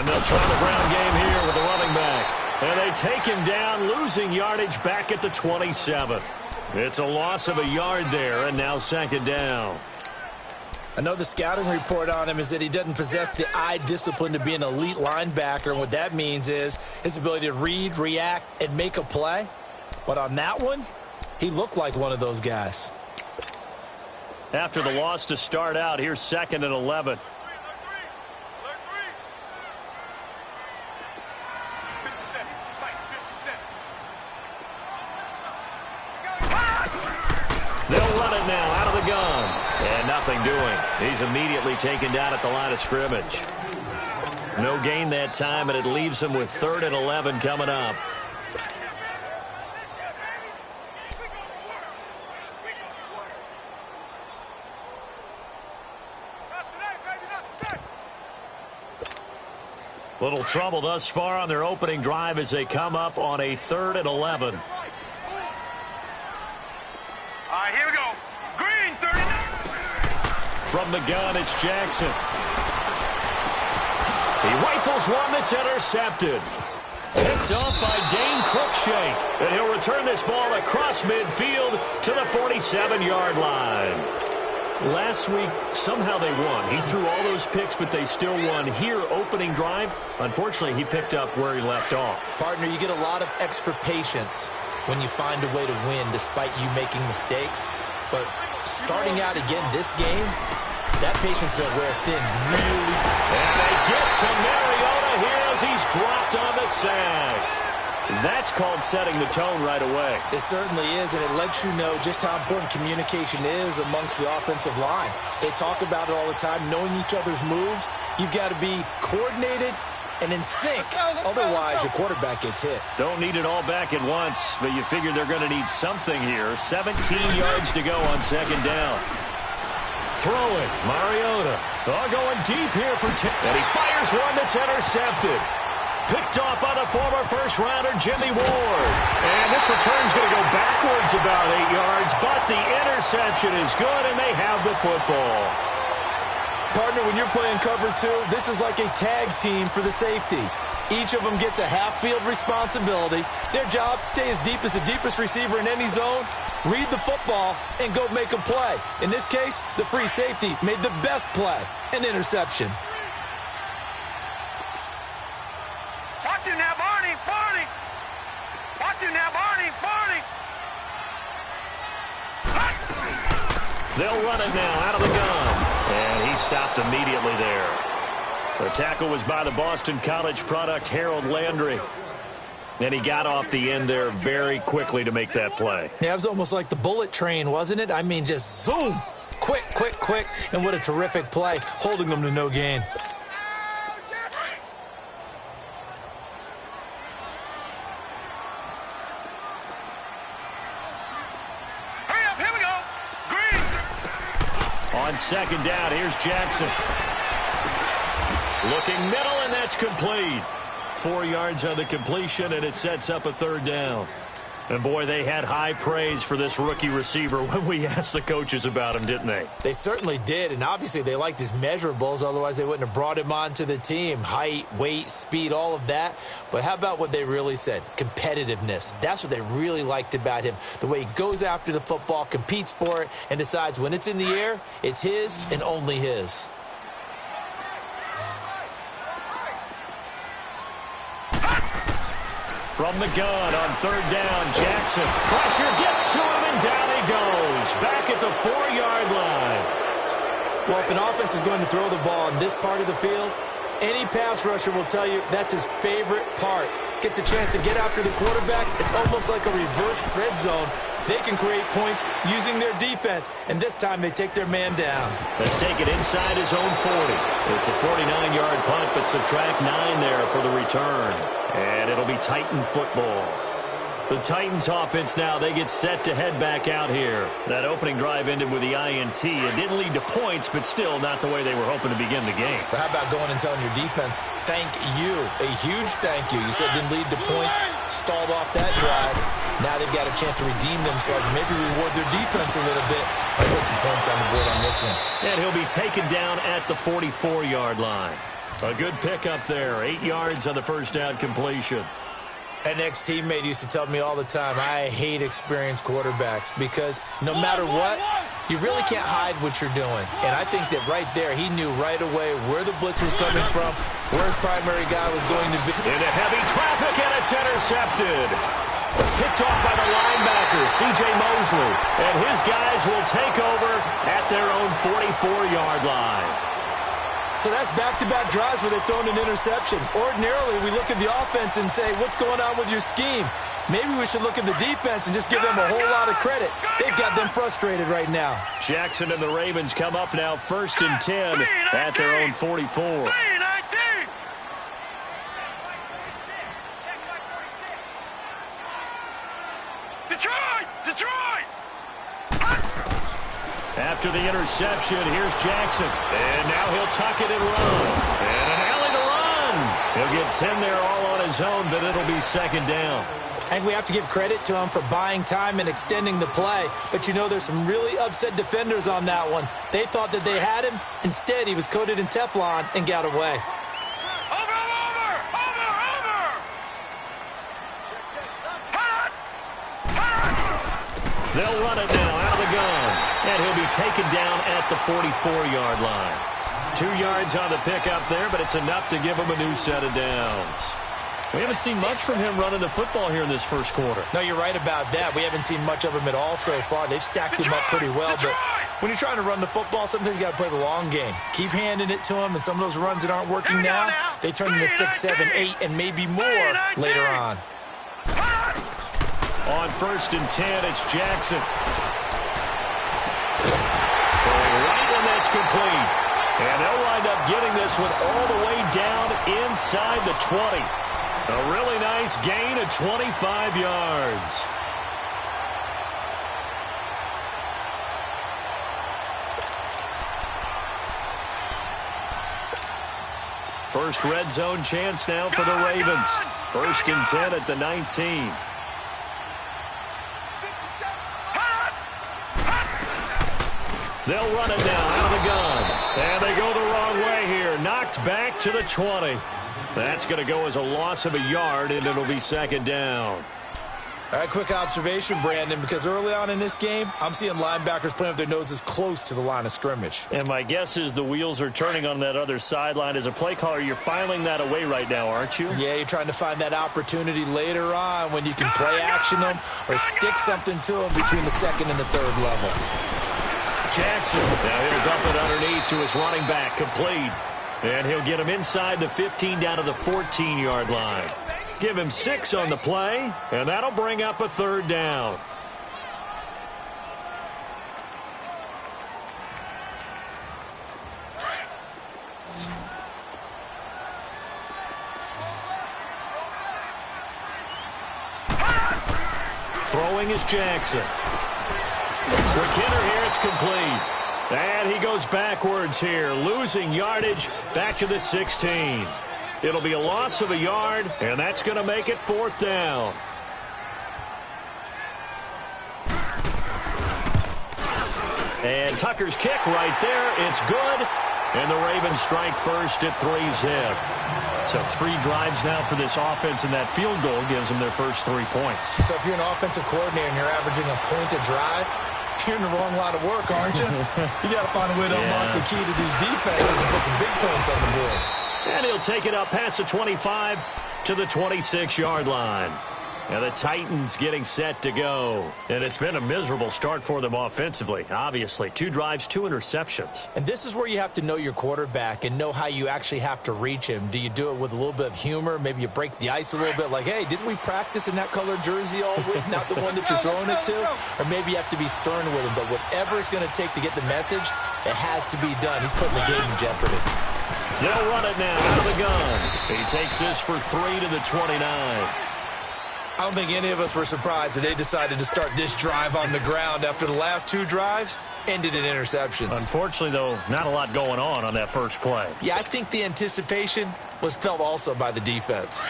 And they'll try the ground game here with the running back. And they take him down, losing yardage back at the 27. It's a loss of a yard there, and now second down. I know the scouting report on him is that he doesn't possess the eye discipline to be an elite linebacker. And what that means is his ability to read, react, and make a play. But on that one, he looked like one of those guys. After the loss to start out, here's second and 11. They'll run it now out of the gun. And nothing doing. He's immediately taken down at the line of scrimmage. No gain that time, and it leaves him with 3rd and 11 coming up. Little trouble thus far on their opening drive as they come up on a 3rd and 11. Here we go. Green, 39. From the gun, it's Jackson. He rifles one that's intercepted. Picked off by Dane Cruikshank. And he'll return this ball across midfield to the 47-yard line. Last week, somehow they won. He threw all those picks, but they still won. Here, opening drive, unfortunately, he picked up where he left off. Partner, you get a lot of extra patience when you find a way to win despite you making mistakes. But starting out again this game, that patience is going to wear thin really fast. And they get to Mariota here as he's dropped on the sack. That's called setting the tone right away. It certainly is, and it lets you know just how important communication is amongst the offensive line. They talk about it all the time, knowing each other's moves. You've got to be coordinated and in sync. Otherwise, your quarterback gets hit. Don't need it all back at once, but you figure they're going to need something here. 17 yards to go on second down. Throwing, Mariota. Going deep here for 10. And he fires one that's intercepted. Picked off by the former first-rounder, Jimmy Ward. And this return's going to go backwards about 8 yards, but the interception is good, and they have the football. Partner, when you're playing cover two, this is like a tag team for the safeties. Each of them gets a half-field responsibility. Their job, stay as deep as the deepest receiver in any zone, read the football, and go make a play. In this case, the free safety made the best play, an interception. Watch you now, Barney, Barney. Watch you now, Barney, Barney. They'll run it now out of the gun. And he stopped immediately there. The tackle was by the Boston College product, Harold Landry. And he got off the end there very quickly to make that play. Yeah, it was almost like the bullet train, wasn't it? I mean, just zoom. Quick, quick, quick. And what a terrific play, holding them to no gain. On second down, here's Jackson. Looking middle, and that's complete. 4 yards on the completion, and it sets up a third down. And, boy, they had high praise for this rookie receiver when we asked the coaches about him, didn't they? They certainly did, and obviously they liked his measurables. Otherwise, they wouldn't have brought him onto the team. Height, weight, speed, all of that. But how about what they really said? Competitiveness. That's what they really liked about him. The way he goes after the football, competes for it, and decides when it's in the air, it's his and only his. From the gun on third down, Jackson. Pressure gets to him, and down he goes. Back at the 4-yard line. Well, if an offense is going to throw the ball in this part of the field, any pass rusher will tell you that's his favorite part. Gets a chance to get after the quarterback. It's almost like a reverse red zone. They can create points using their defense, and this time they take their man down. Let's take it inside his own 40. It's a 49-yard punt, but subtract 9 there for the return. And it'll be Titan football. The Titans offense now, they get set to head back out here. That opening drive ended with the INT. It didn't lead to points, but still not the way they were hoping to begin the game. But how about going and telling your defense, thank you, a huge thank you. You said it didn't lead to points, stalled off that drive. Now they've got a chance to redeem themselves, maybe reward their defense a little bit. I'll put some points on the board on this one. And he'll be taken down at the 44-yard line. A good pickup there. 8 yards on the first down completion. An ex-teammate used to tell me all the time, I hate experienced quarterbacks because no matter what, you really can't hide what you're doing. And I think that right there, he knew right away where the blitz was coming from, where his primary guy was going to be. Into heavy traffic, and it's intercepted. Picked off by the linebacker, C.J. Mosley. And his guys will take over at their own 44-yard line. So that's back-to-back drives where they've thrown an interception. Ordinarily, we look at the offense and say, what's going on with your scheme? Maybe we should look at the defense and just give them a whole lot of credit. They've got them frustrated right now. Jackson and the Ravens come up now 1st and 10 at their own 44. Detroit! After the interception, here's Jackson. And now he'll tuck it and run. And an alley to run. He'll get 10 there all on his own, but it'll be 2nd down. I think we have to give credit to him for buying time and extending the play. But, you know, there's some really upset defenders on that one. They thought that they had him. Instead, he was coated in Teflon and got away. They'll run it now out of the gun. And he'll be taken down at the 44-yard line. 2 yards on the pickup there, but it's enough to give him a new set of downs. We haven't seen much from him running the football here in this first quarter. No, you're right about that. We haven't seen much of him at all so far. They've stacked him up pretty well. But when you're trying to run the football, sometimes you got to play the long game. Keep handing it to him, and some of those runs that aren't working now, they turn into 6, 7, 8, and maybe more later on. On 1st and 10, it's Jackson. Throwing right when that's complete. And they'll wind up getting this one all the way down inside the 20. A really nice gain of 25 yards. First red zone chance now for the Ravens. 1st and 10 at the 19. They'll run it now out of the gun. And they go the wrong way here. Knocked back to the 20. That's going to go as a loss of a yard, and it'll be 2nd down. All right, quick observation, Brandon, because early on in this game, I'm seeing linebackers playing with their noses close to the line of scrimmage. And my guess is the wheels are turning on that other sideline. As a play caller, you're filing that away right now, aren't you? Yeah, you're trying to find that opportunity later on when you can play action them or stick something to them between the 2nd and the 3rd level. Jackson, now he'll dump it underneath to his running back, complete. And he'll get him inside the 15 down to the 14-yard line. Give him 6 on the play, and that'll bring up a 3rd down. Throwing is Jackson. Quick hitter here, it's complete. And he goes backwards here, losing yardage back to the 16. It'll be a loss of a yard, and that's going to make it 4th down. And Tucker's kick right there, it's good. And the Ravens strike first at 3-zip. So 3 drives now for this offense, and that field goal gives them their first 3 points. So if you're an offensive coordinator and you're averaging a point a drive, you're in the wrong line of work, aren't you? You got to find a way to unlock the key to these defenses and put some big points on the board. And he'll take it up past the 25 to the 26-yard line. And the Titans getting set to go. And it's been a miserable start for them offensively, obviously. 2 drives, 2 interceptions. And this is where you have to know your quarterback and know how you actually have to reach him. Do you do it with a little bit of humor? Maybe you break the ice a little bit like, hey, didn't we practice in that colored jersey all week, not the one that you're throwing it to? Or maybe you have to be stern with him. But whatever it's going to take to get the message, it has to be done. He's putting the game in jeopardy. They'll run it now out of the gun. He takes this for 3 to the 29. I don't think any of us were surprised that they decided to start this drive on the ground after the last 2 drives ended in interceptions. Unfortunately, though, not a lot going on that first play. Yeah, I think the anticipation was felt also by the defense.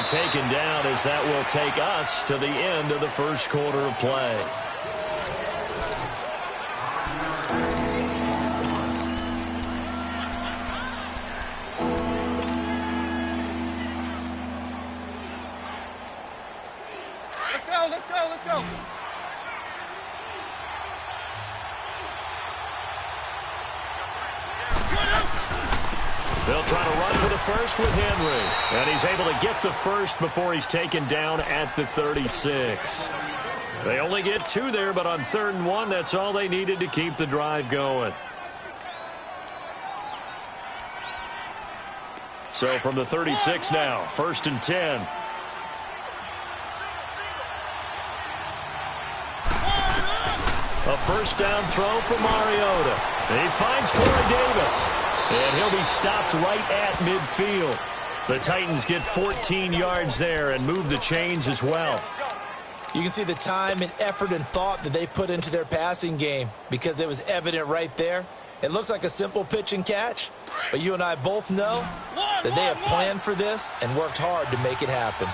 taken down as that will take us to the end of the first quarter of play. Let's go. They'll try to run for the first with Henry. And he's able to get the first before he's taken down at the 36. They only get 2 there, but on 3rd and 1, that's all they needed to keep the drive going. So from the 36 now, 1st and 10. A first down throw for Mariota. He finds Corey Davis. And he'll be stopped right at midfield. The Titans get 14 yards there and move the chains as well. You can see the time and effort and thought that they put into their passing game because it was evident right there. It looks like a simple pitch and catch, but you and I both know that they have planned for this and worked hard to make it happen.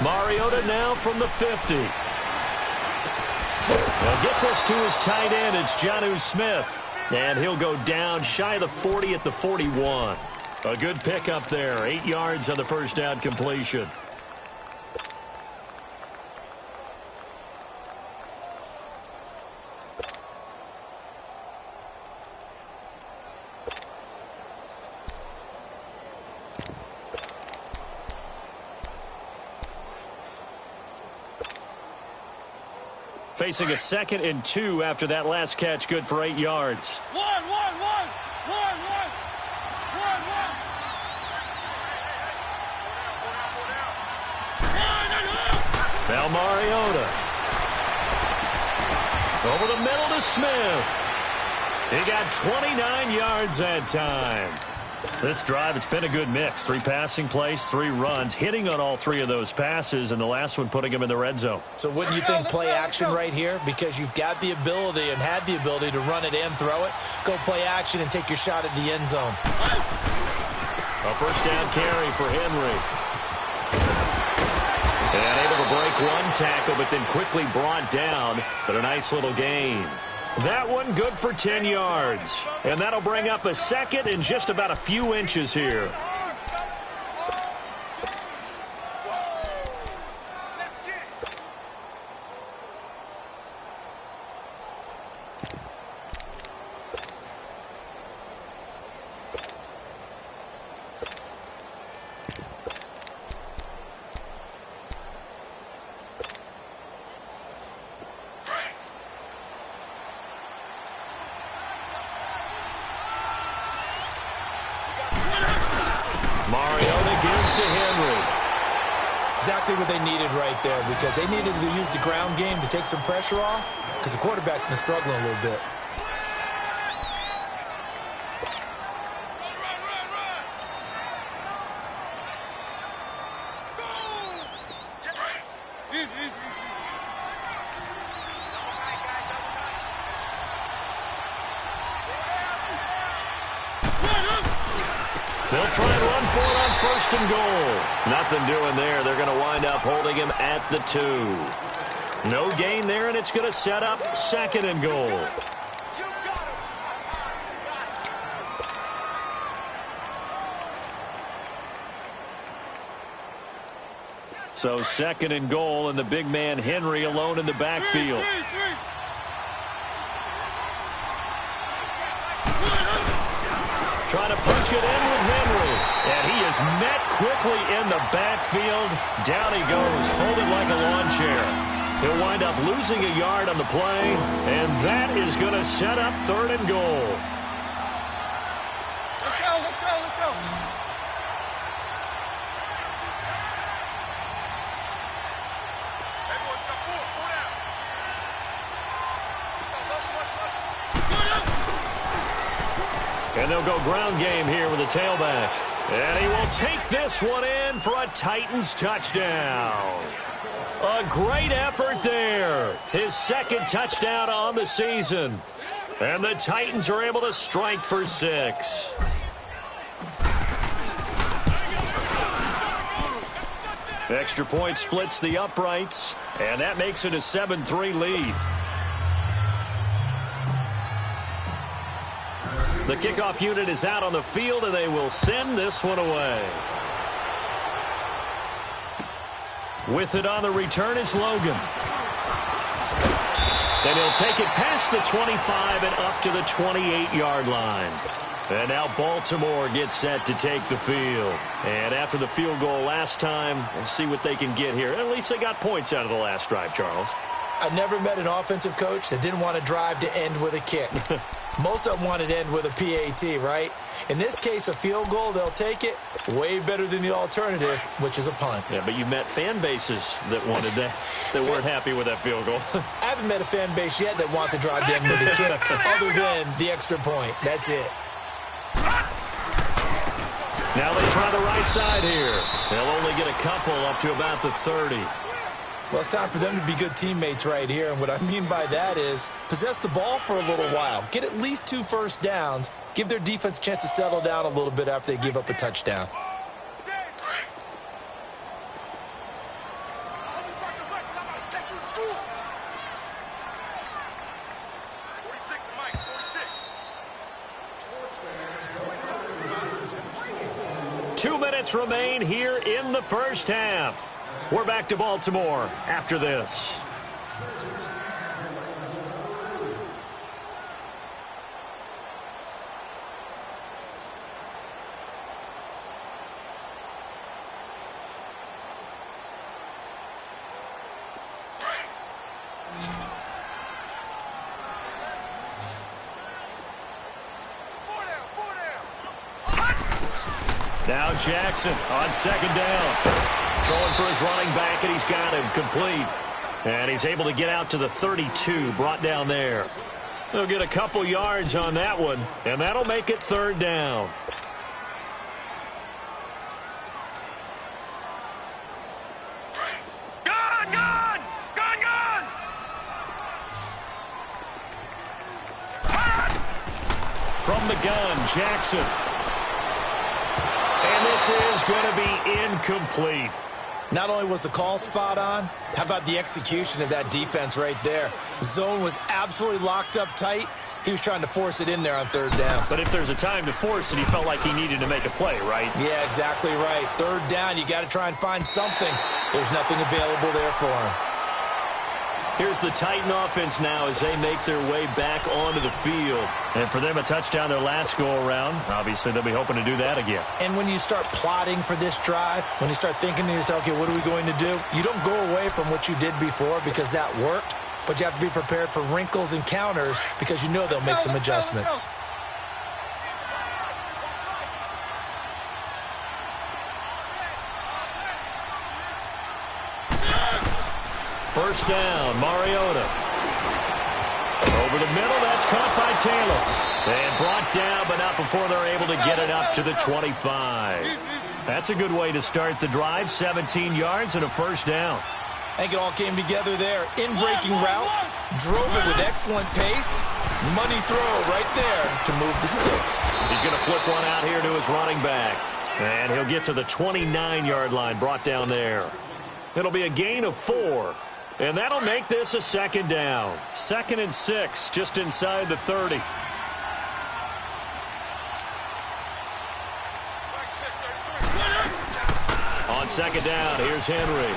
Mariota now from the 50. They'll get this to his tight end. It's Jonnu Smith. And he'll go down shy of the 40 at the 41. A good pickup there. 8 yards on the first down completion. Facing a 2nd and 2 after that last catch, good for 8 yards. One. Now Mariota. Over the middle to Smith. He got 29 yards that time. This drive, it's been a good mix. 3 passing plays, 3 runs, hitting on all 3 of those passes, and the last one putting him in the red zone. So wouldn't you think play action right here? Because you've got the ability and had the ability to run it and throw it. Go play action and take your shot at the end zone. A first down carry for Henry. And able to break 1 tackle, but then quickly brought down for a nice little gain. That one good for 10 yards. And that'll bring up a 2nd and just about a few inches here. Mariota gives to Henry. Exactly what they needed right there, because they needed to use the ground game to take some pressure off, because the quarterback's been struggling a little bit. They'll try and run for it on 1st and goal. Nothing doing there. They're going to wind up holding him at the 2. No gain there, and it's going to set up 2nd and goal. So 2nd and goal, and the big man Henry alone in the backfield. Trying to punch it in with Henry. And he is met quickly in the backfield. Down he goes, folded like a lawn chair. He'll wind up losing a yard on the play, and that is going to set up 3rd and goal. Let's go. And they'll go ground game here with a tailback. And he will take this one in for a Titans touchdown. A great effort there. His 2nd touchdown on the season. And the Titans are able to strike for 6. Extra point splits the uprights, and that makes it a 7-3 lead. The kickoff unit is out on the field, and they will send this one away. With it on the return is Logan. And he'll take it past the 25 and up to the 28-yard line. And now Baltimore gets set to take the field. And after the field goal last time, we'll see what they can get here. At least they got points out of the last drive, Charles. I never met an offensive coach that didn't want to drive to end with a kick. Most of them wanted to end with a PAT, right? In this case, a field goal, they'll take it. Way better than the alternative, which is a punt. Yeah, but you met fan bases that wanted that, that weren't happy with that field goal. I haven't met a fan base yet that wants to drive to end with a kick, other than the extra point. That's it. Now they try the right side here. They'll only get a couple up to about the 30. Well, it's time for them to be good teammates right here. And what I mean by that is possess the ball for a little while. Get at least 2 first downs. Give their defense a chance to settle down a little bit after they give up a touchdown. Two minutes remain here in the first half. We're back to Baltimore after this. Now Jackson on second down. Throwing for his running back, and he's got him complete. And he's able to get out to the 32, brought down there. They'll get a couple yards on that one, and that'll make it third down. From the gun, Jackson. And this is going to be incomplete. Not only was the call spot on, how about the execution of that defense right there? The zone was absolutely locked up tight. He was trying to force it in there on third down. But if there's a time to force it, he felt like he needed to make a play, right? Yeah, exactly right. Third down, you got to try and find something. There's nothing available there for him. Here's the Titan offense now as they make their way back onto the field. And for them, a touchdown their last go-around. Obviously, they'll be hoping to do that again. And when you start plotting for this drive, when you start thinking to yourself, okay, what are we going to do? You don't go away from what you did before because that worked, but you have to be prepared for wrinkles and counters because you know they'll make some adjustments. First down, Mariota. Over the middle, that's caught by Taylor. And brought down, but not before they're able to get it up to the 25. That's a good way to start the drive, 17 yards and a first down. I think it all came together there. In-breaking route, drove it with excellent pace. Money throw right there to move the sticks. He's going to flip one out here to his running back. And he'll get to the 29-yard line, brought down there. It'll be a gain of 4. And that'll make this a second down. 2nd and 6, just inside the 30. On second down, here's Henry.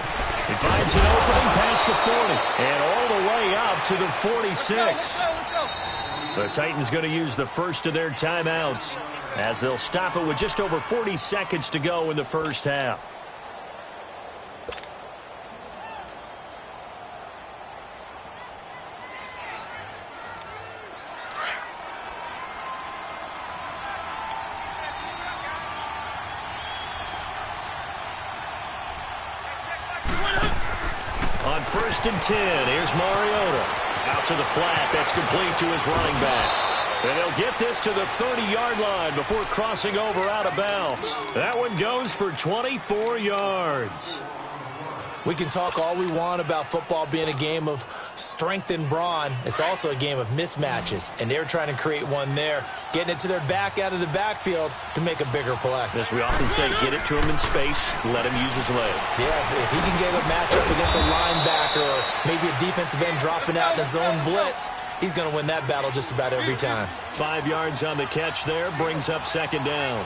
He finds an opening past the 40 and all the way up to the 46. The Titans going to use the first of their timeouts as they'll stop it with just over 40 seconds to go in the first half. On 1st and 10, here's Mariota. Out to the flat, that's complete to his running back. And they'll get this to the 30-yard line before crossing over out of bounds. That one goes for 24 yards. We can talk all we want about football being a game of strength and brawn. It's also a game of mismatches, and they're trying to create one there, getting it to their back out of the backfield to make a bigger play. As we often say, get it to him in space, let him use his leg. Yeah, if he can get a matchup against a linebacker or maybe a defensive end dropping out in a zone blitz, he's going to win that battle just about every time. 5 yards on the catch there, brings up second down.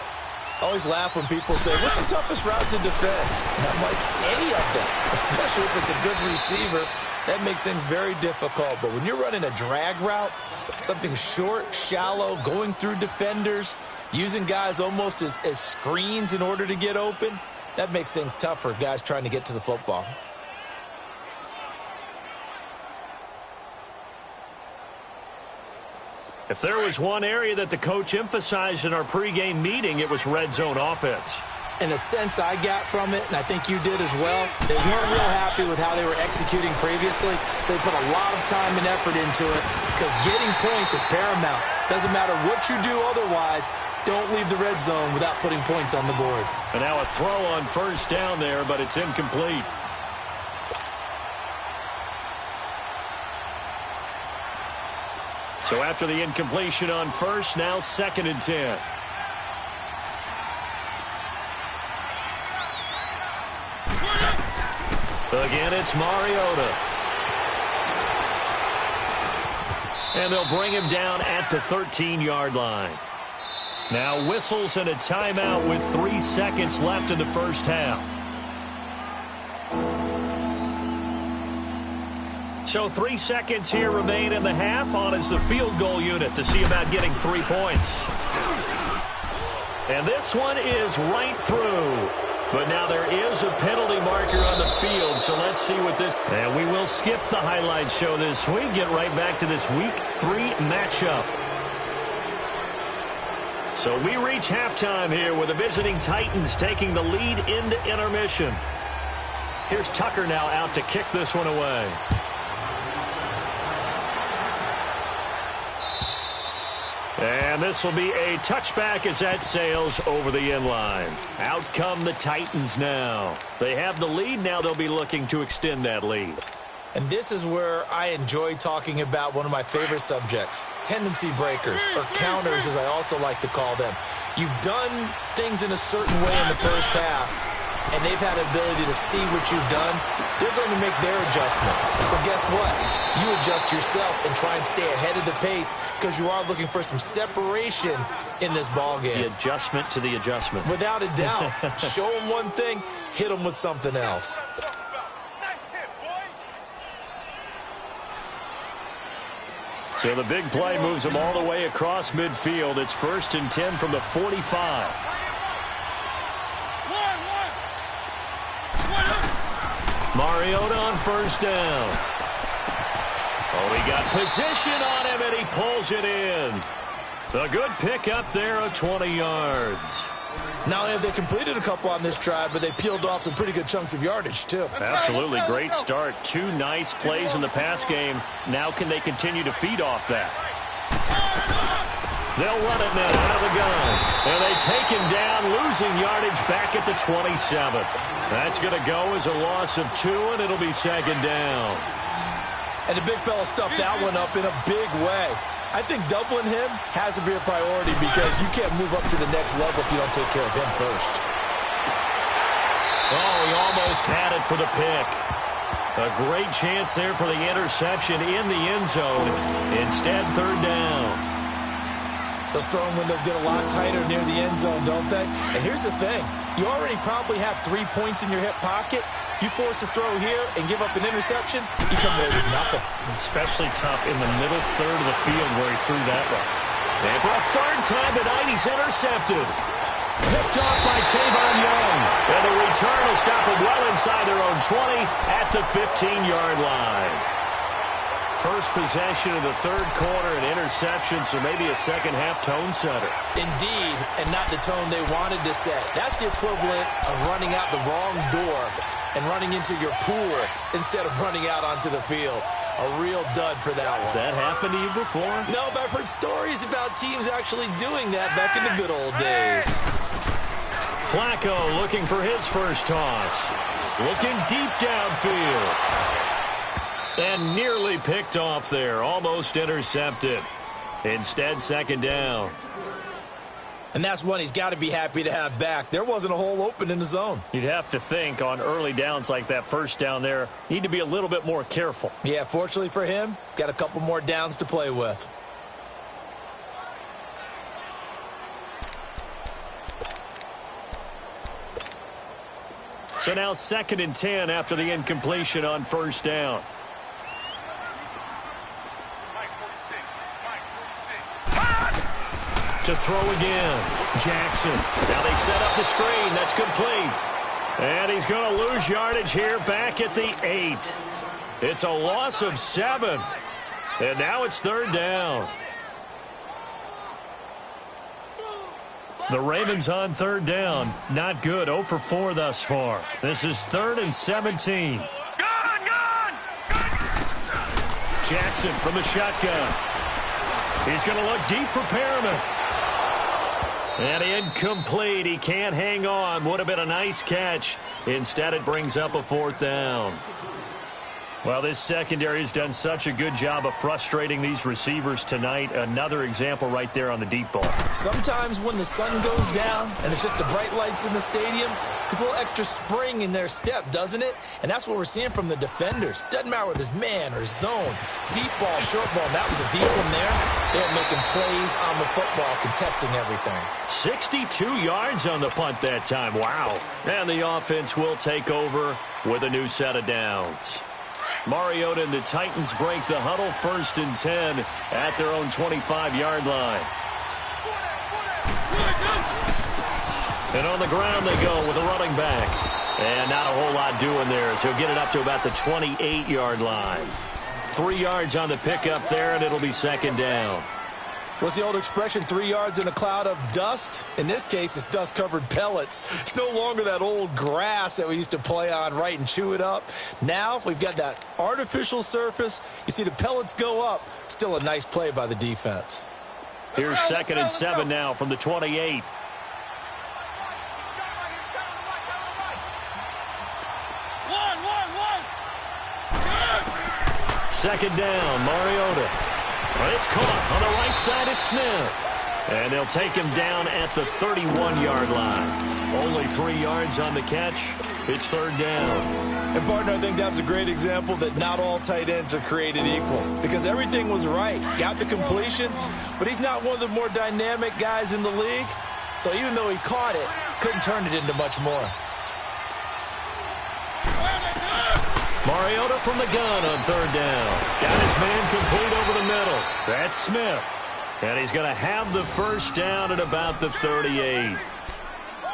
I always laugh when people say, what's the toughest route to defend? And I'm like, any of them, especially if it's a good receiver. That makes things very difficult. But when you're running a drag route, something short, shallow, going through defenders, using guys almost as screens in order to get open, that makes things tough for guys trying to get to the football. If there was one area that the coach emphasized in our pregame meeting, it was red zone offense. In a sense, I got from it, and I think you did as well, they weren't real happy with how they were executing previously, so they put a lot of time and effort into it because getting points is paramount. Doesn't matter what you do otherwise, don't leave the red zone without putting points on the board. And now a throw on first down there, but it's incomplete. So after the incompletion on first, now 2nd and 10. Again, it's Mariota. And they'll bring him down at the 13-yard line. Now whistles and a timeout with 3 seconds left in the first half. So 3 seconds here remain in the half. On is the field goal unit to see about getting 3 points. And this one is right through. But now there is a penalty marker on the field, so let's see what this... And we will skip the highlight show this week. Get right back to this Week 3 matchup. So we reach halftime here with the visiting Titans taking the lead into intermission. Here's Tucker now out to kick this one away. And this will be a touchback as that sails over the end line. Out come the Titans now. They have the lead. Now they'll be looking to extend that lead. And this is where I enjoy talking about one of my favorite subjects, tendency breakers, or counters as I also like to call them. You've done things in a certain way in the first half, and they've had the ability to see what you've done. They're going to make their adjustments. So guess what? You adjust yourself and try and stay ahead of the pace because you are looking for some separation in this ball game. The adjustment to the adjustment. Without a doubt. Show them one thing, hit them with something else. So the big play moves them all the way across midfield. It's 1st and 10 from the 45. Mariota on first down. Oh, he got position on him, and he pulls it in. A good pick up there of 20 yards. Not only have they completed a couple on this drive, but they peeled off some pretty good chunks of yardage, too. Absolutely. Great start. 2 nice plays in the pass game. Now can they continue to feed off that? They'll run it now out of the gun. And they take him down, losing yardage back at the 27. That's going to go as a loss of 2, and it'll be 2nd down. And the big fella stuffed that one up in a big way. I think doubling him has to be a priority because you can't move up to the next level if you don't take care of him first. Oh, he almost had it for the pick. A great chance there for the interception in the end zone. Instead, 3rd down. Those throwing windows get a lot tighter near the end zone, don't they? And here's the thing. You already probably have 3 points in your hip pocket. You force a throw here and give up an interception, you come away with nothing. Especially tough in the middle third of the field where he threw that one. And for a 3rd time tonight, he's intercepted. Picked off by Tavon Young. And the return will stop him well inside their own 20 at the 15-yard line. First possession of the 3rd quarter, an interception, so maybe a second-half tone setter. Indeed, and not the tone they wanted to set. That's the equivalent of running out the wrong door and running into your pool instead of running out onto the field. A real dud for that one. Has that happened to you before? No, but I've heard stories about teams actually doing that back in the good old days. Flacco looking for his first toss. looking deep downfield. And nearly picked off there, almost intercepted. Instead, second down. And that's one he's got to be happy to have back. There wasn't a hole open in the zone. You'd have to think on early downs like that first down there, need to be a little bit more careful. Yeah, fortunately for him, got a couple more downs to play with. So now 2nd and 10 after the incompletion on first down. To throw again. Jackson. Now they set up the screen. That's complete. And he's going to lose yardage here back at the 8. It's a loss of 7. And now it's 3rd down. The Ravens on 3rd down. Not good. 0 for 4 thus far. This is 3rd and 17. Gone! Jackson from the shotgun. He's going to look deep for Perriman. And incomplete. He can't hang on. Would have been a nice catch. Instead, it brings up a 4th down. Well, this secondary has done such a good job of frustrating these receivers tonight. Another example right there on the deep ball. Sometimes when the sun goes down and it's just the bright lights in the stadium, there's a little extra spring in their step, doesn't it? And that's what we're seeing from the defenders. Doesn't matter whether it's man or zone, deep ball, short ball. And that was a deep one there. They're making plays on the football, contesting everything. 62 yards on the punt that time. Wow. And the offense will take over with a new set of downs. Mariota and the Titans break the huddle, 1st and 10 at their own 25-yard line. And on the ground they go with a running back. And not a whole lot doing there as he'll get it up to about the 28-yard line. 3 yards on the pickup there, and it'll be 2nd down. What's the old expression, 3 yards in a cloud of dust? In this case, it's dust-covered pellets. It's no longer that old grass that we used to play on, right, and chew it up. Now we've got that artificial surface. You see the pellets go up. Still a nice play by the defense. Here's 2nd and 7 now from the 28. Second down, Mariota. But it's caught on the right side at Smith. And they'll take him down at the 31-yard line. Only 3 yards on the catch. It's 3rd down. And, partner, I think that's a great example that not all tight ends are created equal. Because everything was right. Got the completion, but he's not one of the more dynamic guys in the league. So even though he caught it, couldn't turn it into much more. Mariota from the gun on 3rd down. Got his man complete over the middle. That's Smith. And he's going to have the 1st down at about the 38.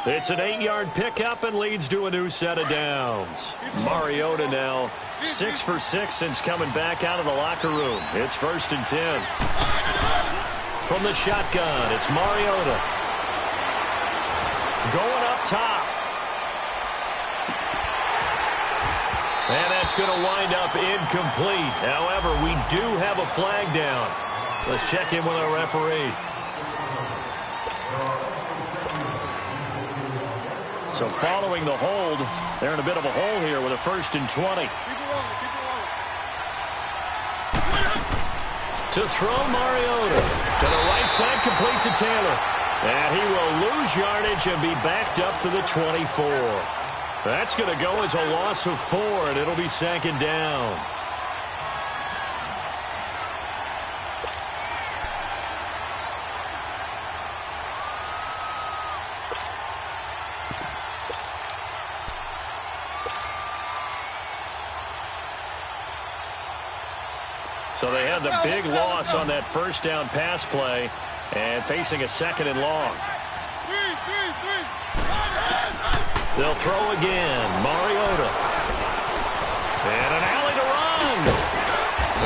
It's an 8-yard pickup and leads to a new set of downs. Mariota now 6 for 6 since coming back out of the locker room. It's 1st and 10. From the shotgun, it's Mariota. Going up top. And that's going to wind up incomplete. However, we do have a flag down. Let's check in with our referee. So following the hold, they're in a bit of a hole here with a 1st and 20. To throw Mariota. To the right side, complete to Taylor. And he will lose yardage and be backed up to the 24. That's going to go as a loss of 4, and it'll be 2nd down. So they had the big loss on that 1st down pass play and facing a 2nd and long. They'll throw again. Mariota. And an alley to run.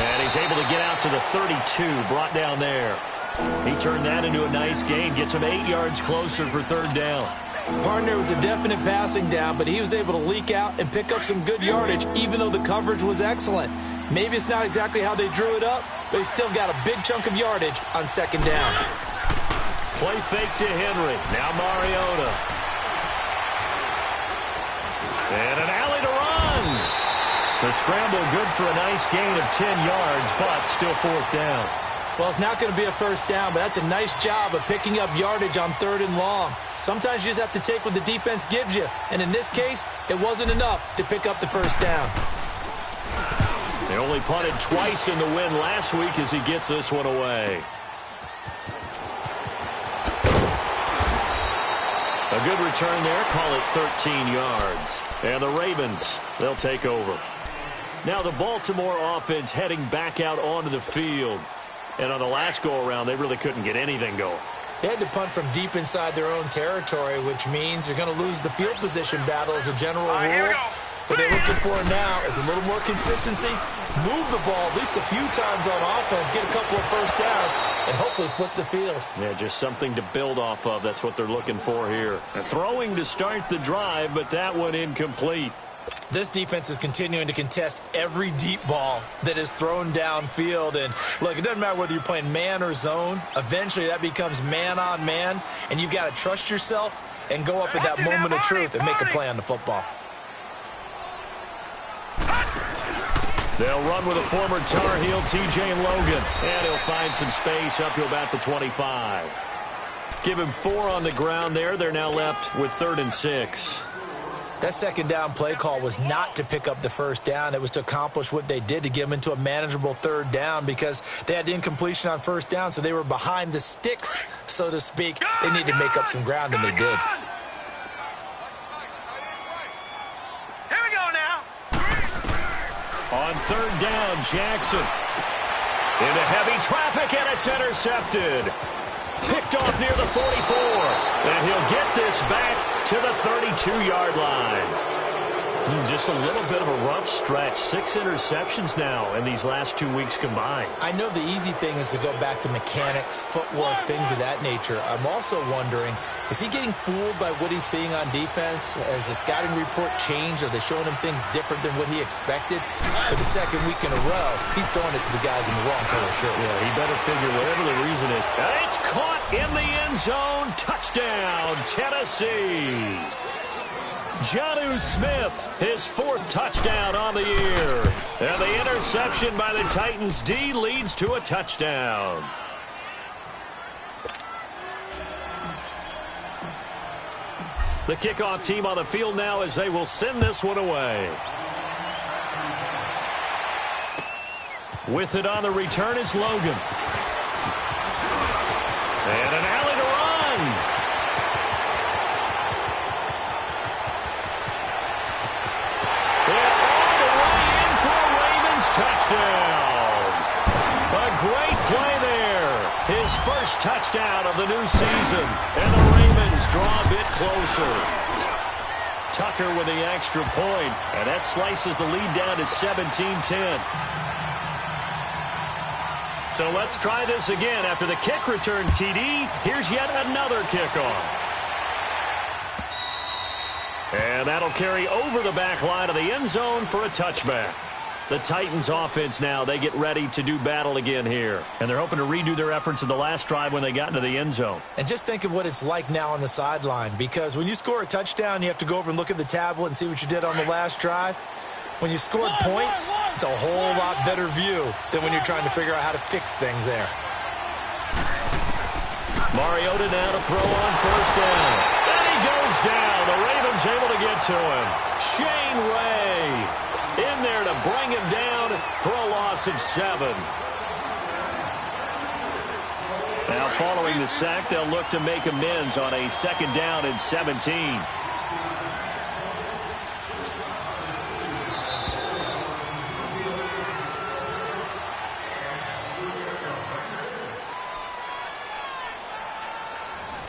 And he's able to get out to the 32, brought down there. He turned that into a nice gain, gets him 8 yards closer for 3rd down. Partner, was a definite passing down, but he was able to leak out and pick up some good yardage, even though the coverage was excellent. Maybe it's not exactly how they drew it up, but he still got a big chunk of yardage on 2nd down. Play fake to Henry. Now Mariota. And an alley to The scramble good for a nice gain of 10 yards, but still fourth down. Well, it's not going to be a first down, but that's a nice job of picking up yardage on 3rd and long. Sometimes you just have to take what the defense gives you, and in this case, it wasn't enough to pick up the first down. They only punted twice in the win last week as he gets this one away. A good return there, call it 13 yards. And the Ravens, they'll take over. Now the Baltimore offense heading back out onto the field. And on the last go-around, they really couldn't get anything going. They had to punt from deep inside their own territory, which means you're going to lose the field position battle as a general rule. What they're looking for now is a little more consistency, move the ball at least a few times on offense, get a couple of first downs, and hopefully flip the field. Yeah, just something to build off of. That's what they're looking for here. Throwing to start the drive, but that one incomplete. This defense is continuing to contest every deep ball that is thrown downfield. And, look, it doesn't matter whether you're playing man or zone. Eventually, that becomes man-on-man, and you've got to trust yourself and go up at that moment of truth and make a play on the football. They'll run with a former Tar Heel, T.J. Logan. And he'll find some space up to about the 25. Give him 4 on the ground there. They're now left with 3rd and 6. That second down play call was not to pick up the first down. It was to accomplish what they did, to get them into a manageable 3rd down, because they had incompletion on first down, so they were behind the sticks, so to speak. They needed to make up some ground, and they did. Here we go now. On 3rd down, Jackson. Into heavy traffic, and it's intercepted. Picked off near the 44. And he'll get this back to the 32-yard line. Just a little bit of a rough stretch. 6 interceptions now in these last 2 weeks combined. I know the easy thing is to go back to mechanics, footwork, things of that nature. I'm also wondering, is he getting fooled by what he's seeing on defense? Has the scouting report changed? Are they showing him things different than what he expected? For the second week in a row, he's throwing it to the guys in the wrong color shirts. Yeah, he better figure whatever the reason is. And it's caught in the end zone. Touchdown, Tennessee. Jonnu Smith, his 4th touchdown on the year. And the interception by the Titans D leads to a touchdown. The kickoff team on the field now as they will send this one away. With it on the return is Logan. And an alley to run. Touchdown. A great play there. His first touchdown of the new season. And the Ravens draw a bit closer. Tucker with the extra point. And that slices the lead down to 17-10. So let's try this again. After the kick return TD, here's yet another kickoff. And that'll carry over the back line of the end zone for a touchback. The Titans offense now, they get ready to do battle again here. And they're hoping to redo their efforts in the last drive when they got into the end zone. And just think of what it's like now on the sideline, because when you score a touchdown, you have to go over and look at the tablet and see what you did on the last drive. When you scored points, it's a whole lot better view than when you're trying to figure out how to fix things there. Mariota now to throw on first down. And he goes down. The Ravens able to get to him. Shane Ray in there to bring him down for a loss of 7. Now following the sack, they'll look to make amends on a 2nd down and 17.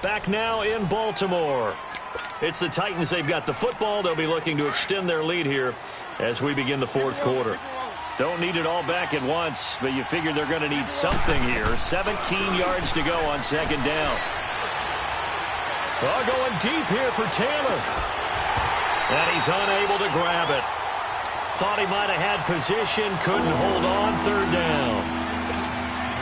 Back now in Baltimore. It's the Titans. They've got the football. They'll be looking to extend their lead here as we begin the 4th quarter. Don't need it all back at once, but you figure they're going to need something here. 17 yards to go on 2nd down. Oh, going deep here for Taylor. And he's unable to grab it. Thought he might have had position, couldn't hold on. 3rd down.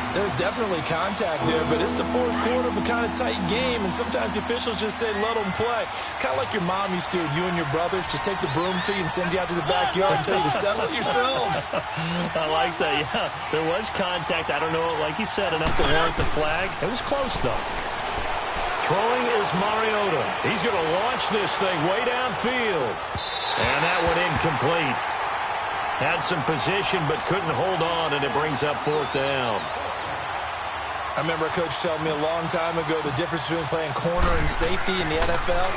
There's definitely contact there, but it's the fourth quarter of a kind of tight game, and sometimes the officials just say, let them play. Kind of like your mom used to with you and your brothers. Just take the broom to you and send you out to the backyard and tell you to settle it yourselves. I like that, yeah. There was contact. I don't know, like you said, enough to warrant the flag. It was close, though. Throwing is Mariota. He's going to launch this thing way downfield. And that one incomplete. Had some position, but couldn't hold on, and it brings up fourth down. I remember a coach telling me a long time ago the difference between playing corner and safety in the NFL.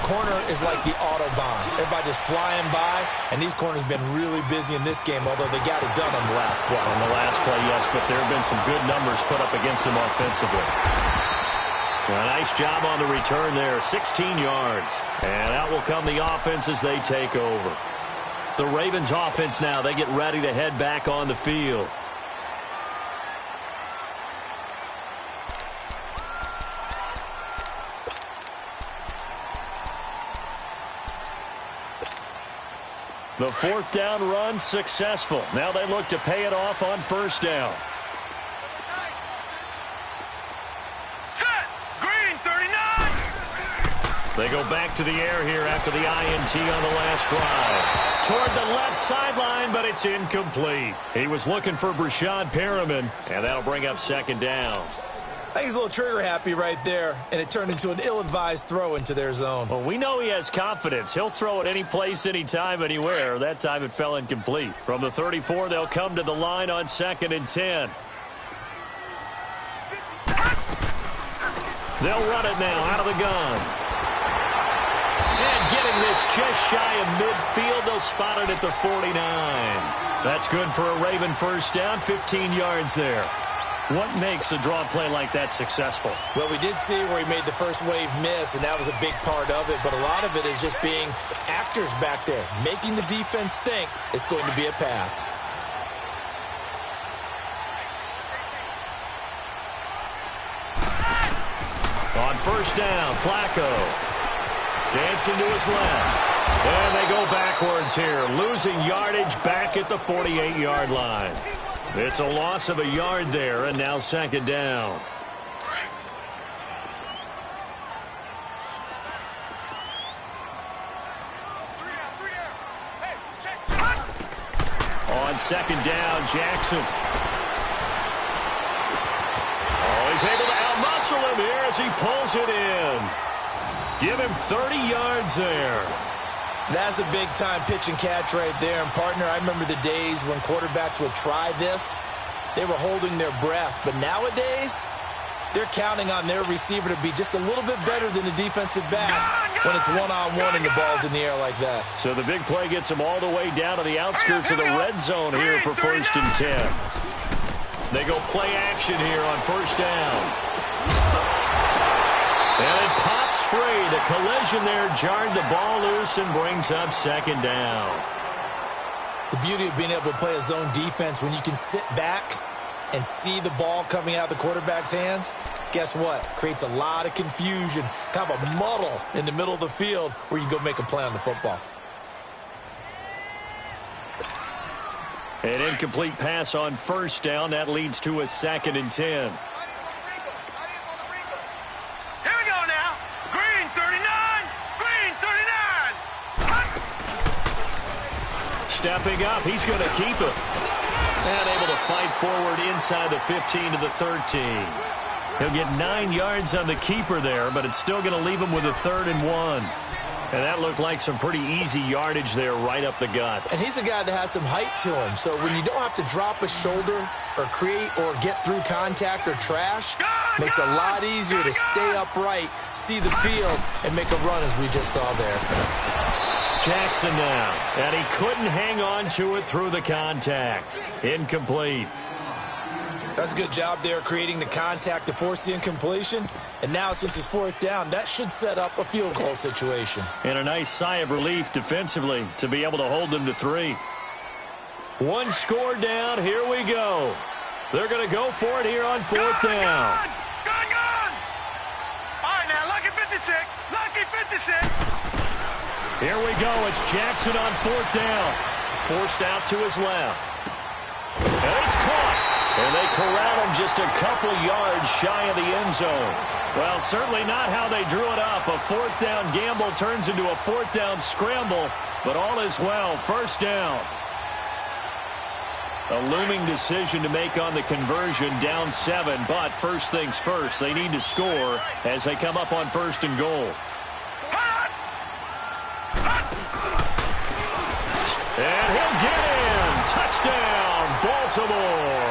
Corner is like the Autobahn. Everybody just flying by, and these corners have been really busy in this game, although they got it done on the last play. On the last play, yes, but there have been some good numbers put up against them offensively. A nice job on the return there, 16 yards. And out will come the offense as they take over. The Ravens offense now, they get ready to head back on the field. The fourth down run successful. Now they look to pay it off on first down. Set! Green, 39! They go back to the air here after the INT on the last drive. Toward the left sideline, but it's incomplete. He was looking for Brashad Perriman, and that'll bring up second down. I think he's a little trigger happy right there, and it turned into an ill-advised throw into their zone. Well, we know he has confidence. He'll throw it any place, anytime, anywhere. That time it fell incomplete. From the 34, they'll come to the line on 2nd and 10. They'll run it now out of the gun. And getting this just shy of midfield, they'll spot it at the 49. That's good for a Raven first down, 15 yards there. What makes a draw play like that successful? Well, we did see where he made the first wave miss, and that was a big part of it. But a lot of it is just being actors back there, making the defense think it's going to be a pass. On first down, Flacco. Dancing to his left. And they go backwards here, losing yardage back at the 48-yard line. It's a loss of a yard there, and now second down. On second down, Jackson. Oh, he's able to outmuscle him here as he pulls it in. Give him 30 yards there. That's a big-time pitch and catch right there. And, partner, I remember the days when quarterbacks would try this. They were holding their breath. But nowadays, they're counting on their receiver to be just a little bit better than the defensive back when it's one-on-one and the ball's in the air like that. So the big play gets them all the way down to the outskirts of the red zone here for 1st and 10. They go play action here on first down. And it pops free. The collision there jarred the ball loose and brings up second down. The beauty of being able to play a zone defense when you can sit back and see the ball coming out of the quarterback's hands, guess what? Creates a lot of confusion, kind of a muddle in the middle of the field where you can go make a play on the football. An incomplete pass on first down. That leads to a 2nd and 10. Stepping up, he's going to keep it. And able to fight forward inside the 15 to the 13. He'll get 9 yards on the keeper there, but it's still going to leave him with a 3rd and 1. And that looked like some pretty easy yardage there right up the gut. And he's a guy that has some height to him, so when you don't have to drop a shoulder or create or get through contact or trash, makes it a lot easier to stay upright, see the field, and make a run as we just saw there. Jackson now, and he couldn't hang on to it through the contact. Incomplete. That's a good job there creating the contact to force the incompletion. And now, since it's 4th down, that should set up a field goal situation. And a nice sigh of relief defensively to be able to hold them to 3. 1 score down. Here we go. They're going to go for it here on 4th down. Gun! All right, now, lucky 56. Lucky 56. Here we go. It's Jackson on 4th down. Forced out to his left. And it's caught. And they corral him just a couple yards shy of the end zone. Well, certainly not how they drew it up. A fourth down gamble turns into a fourth down scramble, but all is well. First down. A looming decision to make on the conversion, down 7, but first things first, they need to score as they come up on 1st and goal. And he'll get in. Touchdown, Baltimore.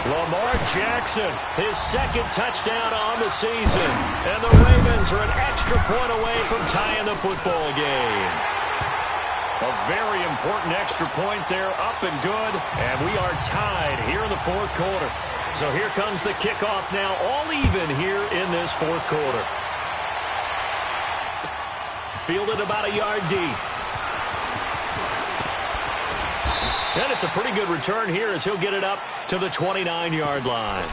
Lamar Jackson, his 2nd touchdown on the season. And the Ravens are an extra point away from tying the football game. A very important extra point there, up and good. And we are tied here in the 4th quarter. So here comes the kickoff now, all even here in this 4th quarter. Fielded about a yard deep. And it's a pretty good return here as he'll get it up to the 29-yard line.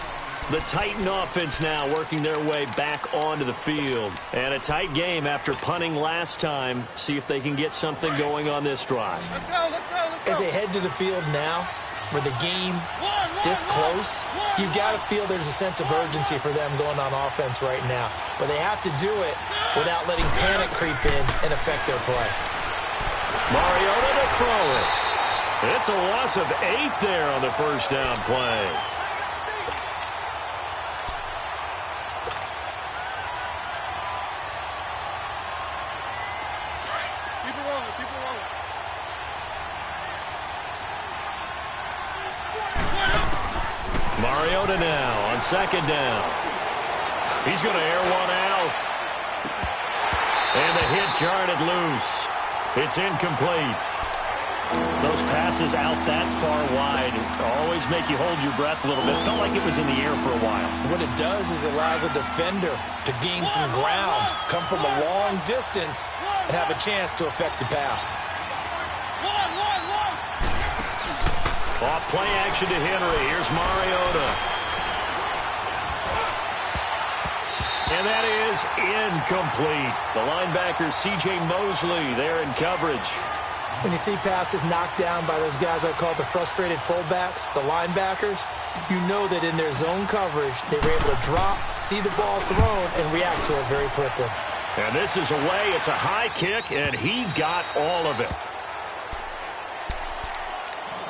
The Titan offense now working their way back onto the field. And a tight game after punting last time. See if they can get something going on this drive. Let's go. As they head to the field now, with the game this close, you've got to feel there's a sense of urgency for them going on offense right now. But they have to do it without letting panic creep in and affect their play. Mariota to throw it. It's a loss of 8 there on the first down play. Keep it rolling. Mariota now on 2nd down. He's going to air one out. And the hit jarred it loose. It's incomplete. Those passes out that far wide always make you hold your breath a little bit. Felt like it was in the air for a while. What it does is it allows a defender to gain some ground, come from a long distance, and have a chance to affect the pass. Off play action to Henry. Here's Mariota. And that is incomplete. The linebacker, C.J. Mosley, there in coverage. When you see passes knocked down by those guys I call the frustrated fullbacks, the linebackers, you know that in their zone coverage, they were able to drop, see the ball thrown, and react to it very quickly. And this is away. It's a high kick, and he got all of it.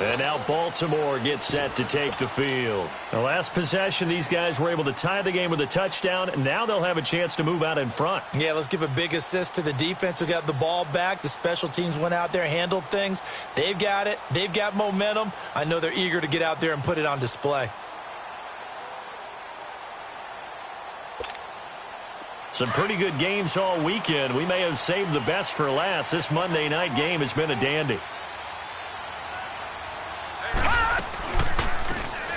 And now Baltimore gets set to take the field. The last possession, these guys were able to tie the game with a touchdown, and now they'll have a chance to move out in front. Yeah, let's give a big assist to the defense who got the ball back. The special teams went out there, handled things. They've got it. They've got momentum. I know they're eager to get out there and put it on display. Some pretty good games all weekend. We may have saved the best for last. This Monday night game has been a dandy.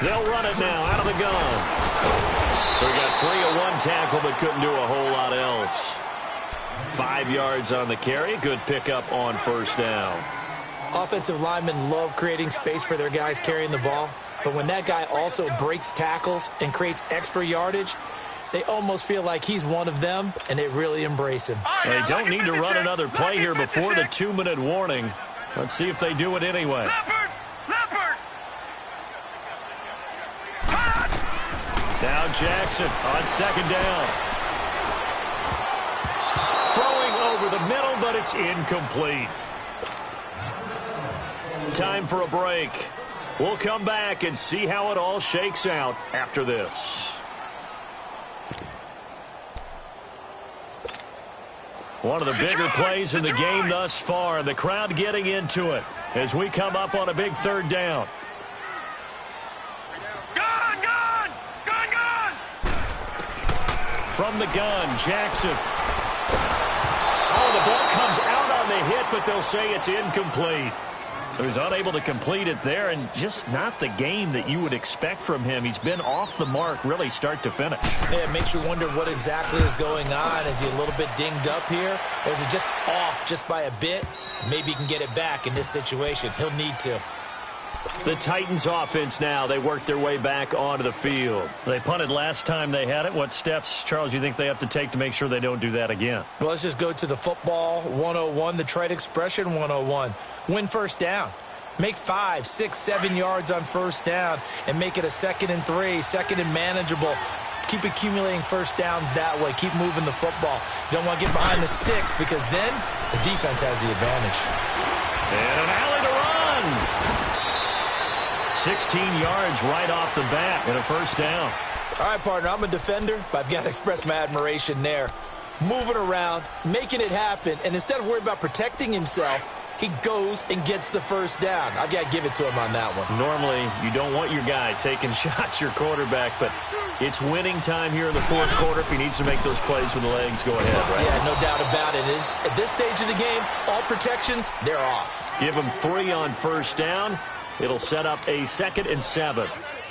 They'll run it now out of the gun. So he got free of one tackle but couldn't do a whole lot else. 5 yards on the carry. Good pickup on first down. Offensive linemen love creating space for their guys carrying the ball. But when that guy also breaks tackles and creates extra yardage, they almost feel like he's one of them, and they really embrace him. They don't need to run another play here before the 2-minute warning. Let's see if they do it anyway. Now Jackson on second down. Throwing over the middle, but it's incomplete. Time for a break. We'll come back and see how it all shakes out after this. One of the bigger plays in the game thus far. The crowd getting into it as we come up on a big third down. From the gun, Jackson. Oh, the ball comes out on the hit, but they'll say it's incomplete. So he's unable to complete it there, and just not the game that you would expect from him. He's been off the mark really start to finish. Yeah, it makes you wonder what exactly is going on. Is he a little bit dinged up here, or is it just off just by a bit? Maybe he can get it back in this situation. He'll need to. The Titans offense now, they worked their way back onto the field. They punted last time they had it. What steps, Charles, you think they have to take to make sure they don't do that again? Well, let's just go to the football 101, the trite expression 101. Win first down. Make 5, 6, 7 yards on first down and make it a 2nd and 3, 2nd and manageable. Keep accumulating first downs that way. Keep moving the football. You don't want to get behind the sticks because then the defense has the advantage. And an alley to run. 16 yards right off the bat and a first down. All right, partner, I'm a defender, but I've got to express my admiration there. Moving around, making it happen, and instead of worrying about protecting himself, he goes and gets the first down. I've got to give it to him on that one. Normally, you don't want your guy taking shots, your quarterback, but it's winning time here in the fourth quarter. If he needs to make those plays with the legs, go ahead, right? Yeah, no doubt about it. At this stage of the game, all protections, they're off. Give him 3 on first down. It'll set up a 2nd and 7.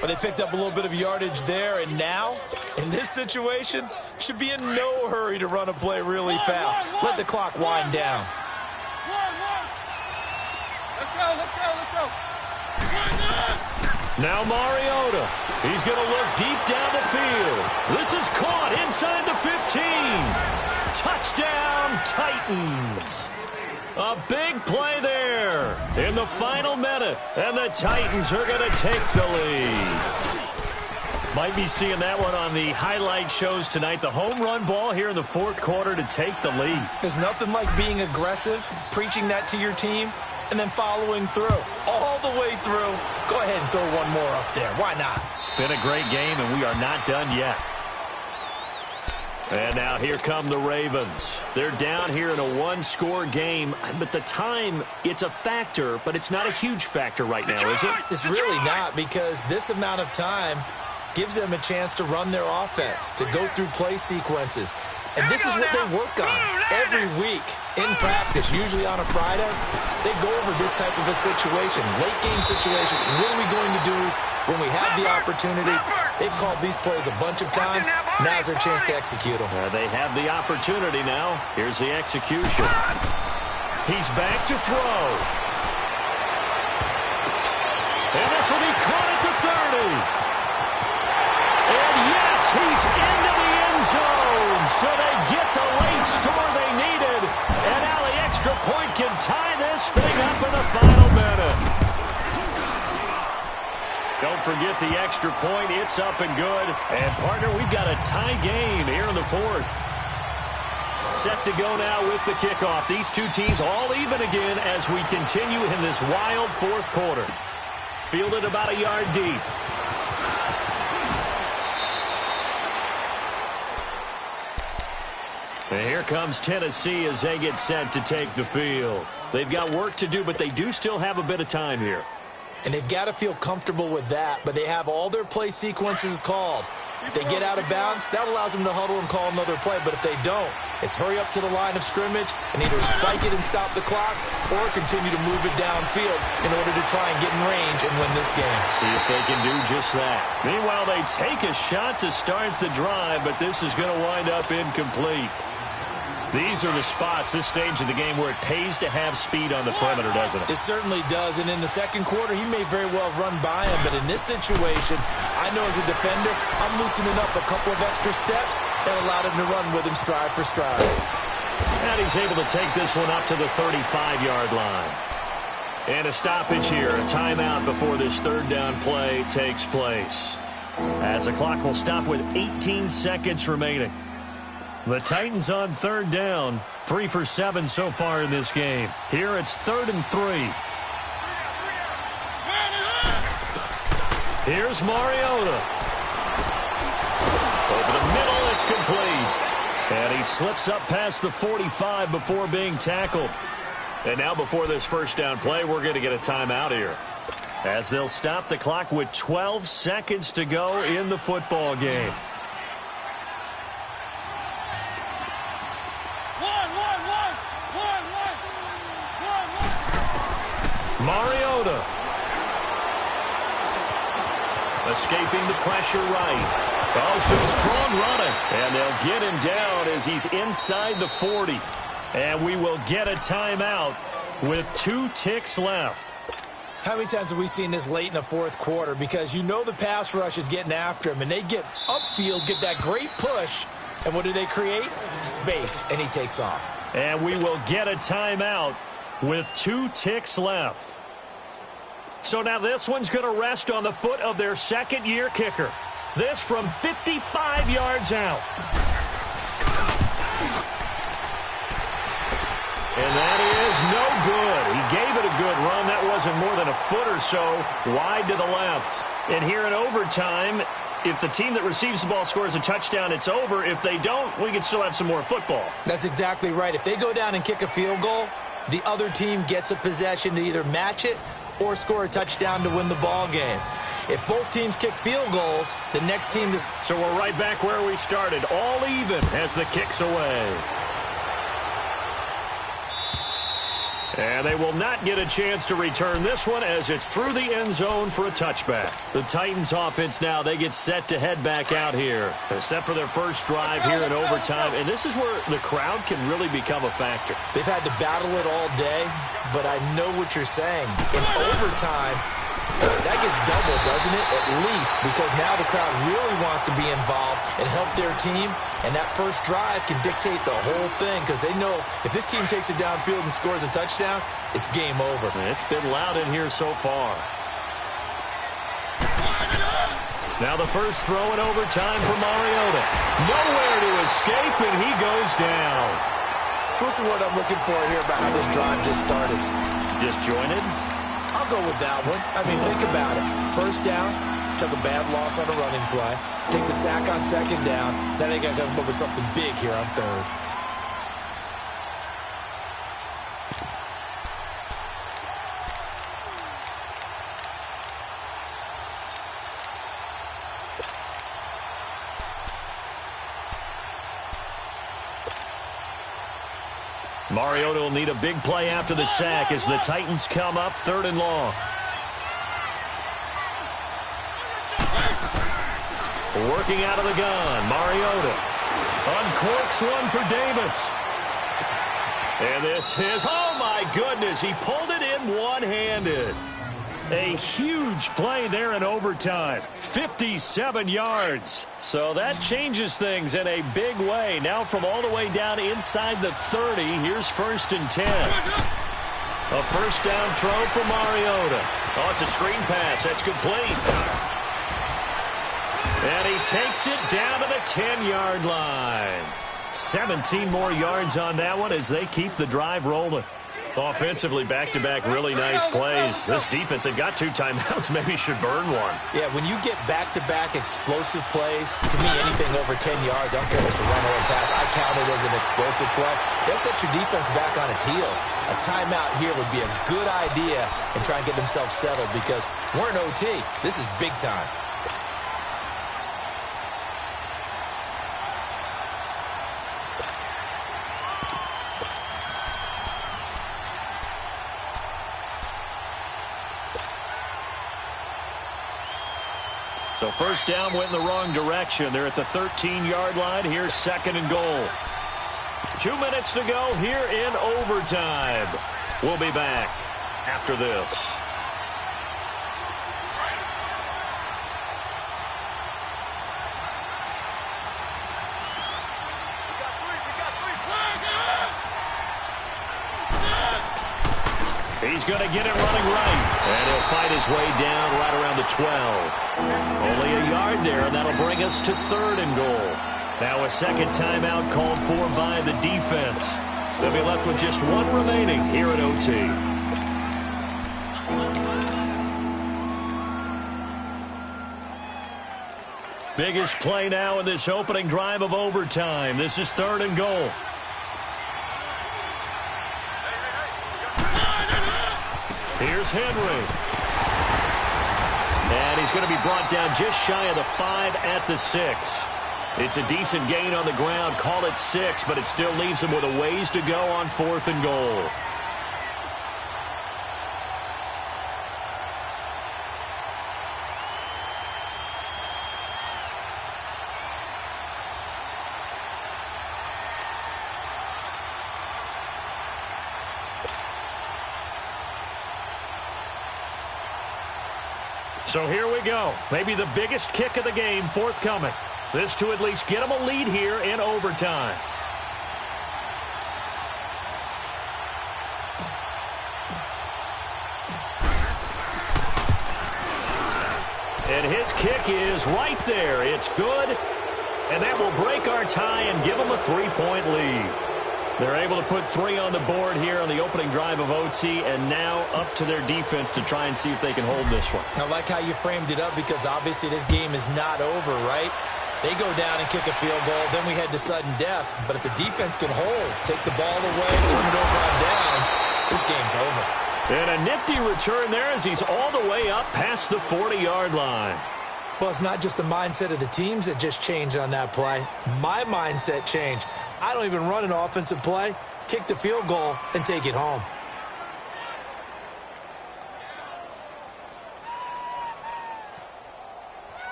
But they picked up a little bit of yardage there, and now, in this situation, should be in no hurry to run a play really fast. Let the clock wind down. Let's go. Now Mariota. He's going to look deep down the field. This is caught inside the 15. Touchdown, Titans. A big play there in the final minute, and the Titans are going to take the lead. Might be seeing that one on the highlight shows tonight. The home run ball here in the fourth quarter to take the lead. There's nothing like being aggressive, preaching that to your team, and then following through. All the way through. Go ahead and throw one more up there. Why not? Been a great game, and we are not done yet. And now here come the Ravens. They're down here in a one-score game, but the time, it's a factor, but it's not a huge factor right now, is it? It's really not, because this amount of time gives them a chance to run their offense, to go through play sequences. And this is what they work on every week in practice, usually on a Friday. They go over this type of a situation, late-game situation. What are we going to do when we have the opportunity? They've called these plays a bunch of times. Now's their chance to execute them. They have the opportunity now. Here's the execution. He's back to throw. And this will be caught at the 30. And yes, he's into the end zone. So they get the late score they needed. And now the extra point can tie this thing up in the final minute. Don't forget the extra point. It's up and good. And, partner, we've got a tie game here in the fourth. Set to go now with the kickoff. These two teams all even again as we continue in this wild fourth quarter. Fielded about a yard deep. And here comes Tennessee as they get set to take the field. They've got work to do, but they do still have a bit of time here. And they've got to feel comfortable with that, but they have all their play sequences called. If they get out of bounds, that allows them to huddle and call another play. But if they don't, it's hurry up to the line of scrimmage and either spike it and stop the clock or continue to move it downfield in order to try and get in range and win this game. See if they can do just that. Meanwhile, they take a shot to start the drive, but this is going to wind up incomplete. These are the spots, this stage of the game, where it pays to have speed on the perimeter, doesn't it? It certainly does, and in the second quarter, he may very well run by him, but in this situation, I know as a defender, I'm loosening up a couple of extra steps that allowed him to run with him stride for stride. And he's able to take this one up to the 35-yard line. And a stoppage here, a timeout before this third down play takes place. As the clock will stop with 18 seconds remaining. The Titans on third down, 3 for 7 so far in this game. Here it's 3rd and 3. Here's Mariota. Over the middle, it's complete. And he slips up past the 45 before being tackled. And now before this first down play, we're going to get a timeout here, as they'll stop the clock with 12 seconds to go in the football game. Mariota. Escaping the pressure right. Oh, some strong running. And they'll get him down as he's inside the 40. And we will get a timeout with 2 ticks left. How many times have we seen this late in the fourth quarter? Because you know the pass rush is getting after him, and they get upfield, get that great push, and what do they create? Space, and he takes off. And we will get a timeout with 2 ticks left. So now this one's going to rest on the foot of their second-year kicker. This from 55 yards out. And that is no good. He gave it a good run. That wasn't more than a foot or so wide to the left. And here in overtime, if the team that receives the ball scores a touchdown, it's over. If they don't, we can still have some more football. That's exactly right. If they go down and kick a field goal, the other team gets a possession to either match it or score a touchdown to win the ball game. If both teams kick field goals, the next team is... So we're right back where we started, all even as the kick's away. And they will not get a chance to return this one as it's through the end zone for a touchback. The Titans offense now, they get set to head back out here. They're set for their first drive here in overtime, and this is where the crowd can really become a factor. They've had to battle it all day, but I know what you're saying. In overtime, that gets doubled, doesn't it? At least, because now the crowd really wants to be involved and help their team, and that first drive can dictate the whole thing because they know if this team takes it downfield and scores a touchdown, it's game over. It's been loud in here so far. Now the first throw in overtime for Mariota. Nowhere to escape, and he goes down. So what's the word I'm looking for here about how this drive just started? Disjointed? I'll go with that one. I mean, think about it. First down, took a bad loss on a running play. Take the sack on second down. Now they got to come up with something big here on third. Mariota will need a big play after the sack as the Titans come up third and long. Working out of the gun, Mariota uncorks one for Davis. And this is, oh my goodness, he pulled it in one-handed. A huge play there in overtime, 57 yards. So that changes things in a big way. Now from all the way down inside the 30, here's 1st and 10. A first down throw for Mariota. Oh, it's a screen pass. That's complete. And he takes it down to the 10-yard line. 17 more yards on that one as they keep the drive rolling. Offensively, back-to-back really nice plays. This defense had got 2 timeouts. Maybe should burn one. Yeah, when you get back-to-back explosive plays, to me, anything over 10 yards, I don't care if it's a run or a pass, I count it as an explosive play. They'll set your defense back on its heels. A timeout here would be a good idea and try and get themselves settled because we're in OT. This is big time. So first down went in the wrong direction. They're at the 13-yard line. Here's 2nd and goal. 2 minutes to go here in overtime. We'll be back after this. He's going to get it running right. And he'll fight his way down right around the 12. Only a yard there, and that'll bring us to 3rd and goal. Now a second timeout called for by the defense. They'll be left with just 1 remaining here at OT. Biggest play now in this opening drive of overtime. This is 3rd and goal. Here's Henry. And he's going to be brought down just shy of the 5 at the 6. It's a decent gain on the ground. Call it 6, but it still leaves him with a ways to go on 4th and goal. So here we go. Maybe the biggest kick of the game forthcoming. This to at least get them a lead here in overtime. And his kick is right there. It's good. And that will break our tie and give them a 3-point lead. They're able to put 3 on the board here on the opening drive of OT, and now up to their defense to try and see if they can hold this one. I like how you framed it up because obviously this game is not over, right? They go down and kick a field goal, then we head to sudden death. But if the defense can hold, take the ball away, turn it over on downs, this game's over. And a nifty return there as he's all the way up past the 40-yard line. Well, it's not just the mindset of the teams that just changed on that play. My mindset changed. I don't even run an offensive play, kick the field goal, and take it home.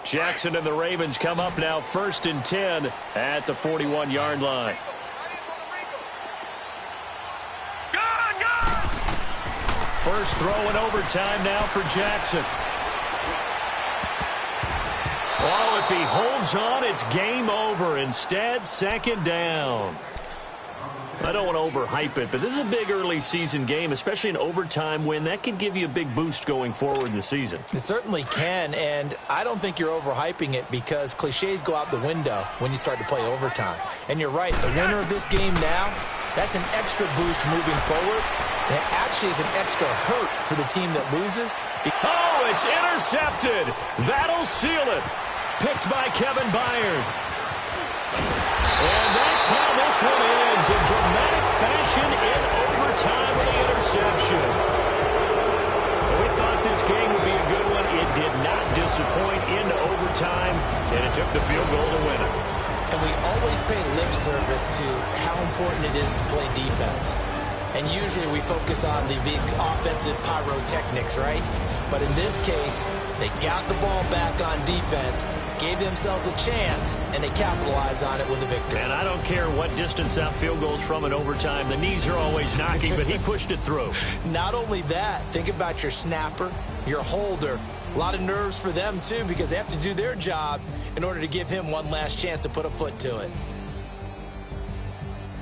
Jackson and the Ravens come up now 1st and 10 at the 41-yard line. First throw in overtime now for Jackson. Oh, if he holds on, it's game over. Instead, 2nd down. I don't want to overhype it, but this is a big early season game, especially an overtime win. That can give you a big boost going forward in the season. It certainly can, and I don't think you're overhyping it because cliches go out the window when you start to play overtime. And you're right, the winner of this game now, that's an extra boost moving forward. And it actually is an extra hurt for the team that loses. Oh, it's intercepted. That'll seal it. Picked by Kevin Byard. And that's how this one ends in dramatic fashion in overtime with the interception. We thought this game would be a good one. It did not disappoint into overtime, and it took the field goal to win it. And we always pay lip service to how important it is to play defense. And usually we focus on the big offensive pyrotechnics, right? But in this case, they got the ball back on defense, gave themselves a chance, and they capitalized on it with a victory. And I don't care what distance out field goals from in overtime. The knees are always knocking, but he pushed it through. Not only that, think about your snapper, your holder. A lot of nerves for them, too, because they have to do their job in order to give him one last chance to put a foot to it.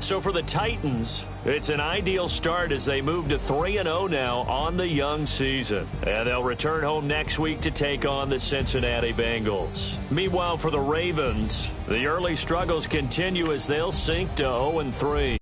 So for the Titans, it's an ideal start as they move to 3-0 now on the young season. And they'll return home next week to take on the Cincinnati Bengals. Meanwhile, for the Ravens, the early struggles continue as they'll sink to 0-3.